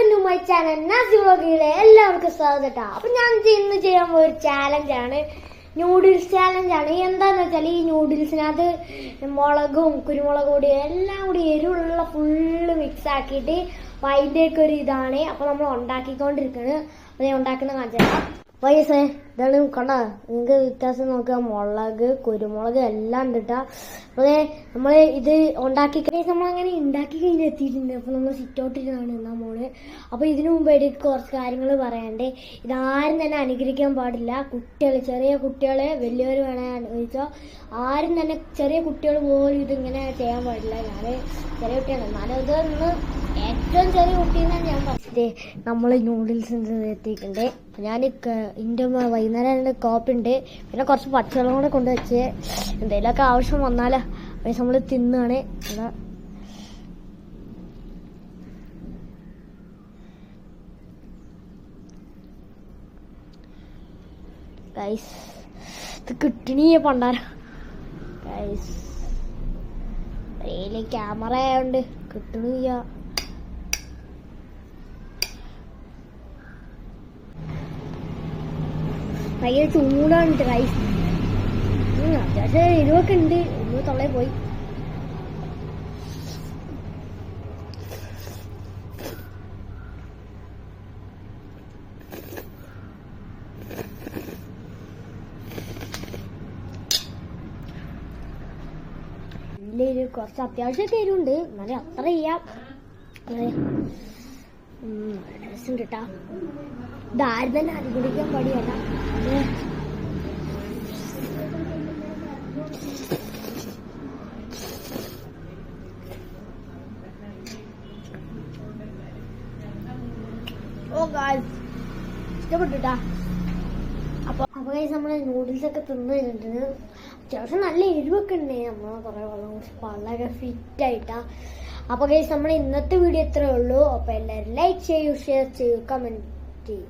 Welcome to my channel Nasi വ്ലോഗിലെ എല്ലാവർക്കും സ്വാഗതം. അപ്പൊ ഞാൻ ഇന്ന് ചെയ്യാൻ പോയ ഒരു ചാലഞ്ചാണ്, ന്യൂഡിൽസ് ചാലഞ്ചാണ്. എന്താന്ന് വെച്ചാൽ ഈ ന്യൂഡിൽസിനകത്ത് മുളകും കുരുമുളക് പൊടിയും എല്ലാം കൂടി എരിവുള്ള ഫുള്ള് മിക്സ് ആക്കിയിട്ട് അതിൻ്റെയൊക്കെ ഒരു ഇതാണ്. അപ്പൊ നമ്മൾ ഉണ്ടാക്കിക്കൊണ്ടിരിക്കുന്നത്. അപ്പൊ ഞാൻ ഉണ്ടാക്കുന്ന കാണിച്ചാൽ വയസ്സേ ഇതാണ് കണ്ട, നിങ്ങൾക്ക് വ്യത്യാസം നോക്കുക. മുളക് കുരുമുളക് എല്ലാം ഉണ്ടിട്ടാ. അതെ നമ്മൾ ഇത് ഉണ്ടാക്കി നമ്മളങ്ങനെ ഉണ്ടാക്കി കഴിഞ്ഞ് എത്തിയിട്ടുണ്ട്. അപ്പൊ നമ്മൾ സിറ്റ് ഔട്ടിലാണ് എന്നാ മോള്. അപ്പൊ ഇതിനു മുമ്പ് എനിക്ക് കുറച്ച് കാര്യങ്ങൾ പറയാണ്ട്. ഇതാരും തന്നെ അനുകരിക്കാൻ പാടില്ല. കുട്ടികൾ, ചെറിയ കുട്ടികളെ വലിയവർ വേണേ അനുകരിച്ചോ. ആരും തന്നെ ചെറിയ കുട്ടികൾ പോലും ഇതിങ്ങനെ ചെയ്യാൻ പാടില്ല. ഞാൻ ചെറിയ കുട്ടിയാണ്, എന്നാലും ഇതൊന്ന് ഏറ്റവും ചെറിയ കുട്ടീന്നാണ് ഞാൻ പറഞ്ഞത്. നമ്മൾ നൂഡിൽസ് എത്തിയിട്ടുണ്ട്. ഞാൻ എൻ്റെ വൈകുന്നേരം കോപ്പി ഉണ്ട്, പിന്നെ കുറച്ച് പച്ചവെള്ളം കൂടെ കൊണ്ടുവച്ച് എന്തെങ്കിലുമൊക്കെ ആവശ്യം വന്നാലോ പക്ഷെ നമ്മൾ തിന്നാണ്. ഗൈസ് ഇത് കിട്ടണീ പണ്ടാര ഗൈസ്, കയ്യില് ക്യാമറ ആയതുകൊണ്ട് കിട്ടണില്ല. ഭയങ്കര ചൂടാണ് ഗൈസ്. അത്യാവശ്യം എരിവൊക്കെ ഉണ്ട്. ഒന്ന് തൊള്ളയിൽ പോയി. ഇതിൽ കുറച്ച് അത്യാവശ്യമൊക്കെ എരിവുണ്ട്, എന്നാലും അത്ര ചെയ്യാം. രസം കിട്ടാ. ഇതാരും തന്നെ അനുകൂലിക്കാൻ പാടിയല്ല. ഓ ഗായ്സ് ഇഷ്ടപ്പെട്ടുട്ടാ. അപ്പൊ ഗൈസ് നമ്മള് നൂഡിൽസ് ഒക്കെ തിന്നു കഴിഞ്ഞിട്ടുണ്ട്. അത്യാവശ്യം നല്ല എരിവൊക്കെ ഉണ്ട്. നമ്മൾ കുറെ വെള്ളം കുടിച്ച് വളരെ ഫിറ്റ് ആയിട്ടാ. അപ്പൊ ഗൈസ് നമ്മുടെ ഇന്നത്തെ വീഡിയോ ഇത്രേ ഉള്ളൂ. അപ്പൊ എല്ലാവരും ലൈക്ക് ചെയ്യൂ, ഷെയർ ചെയ്യൂ, കമന്റ് ചെയ്യൂ.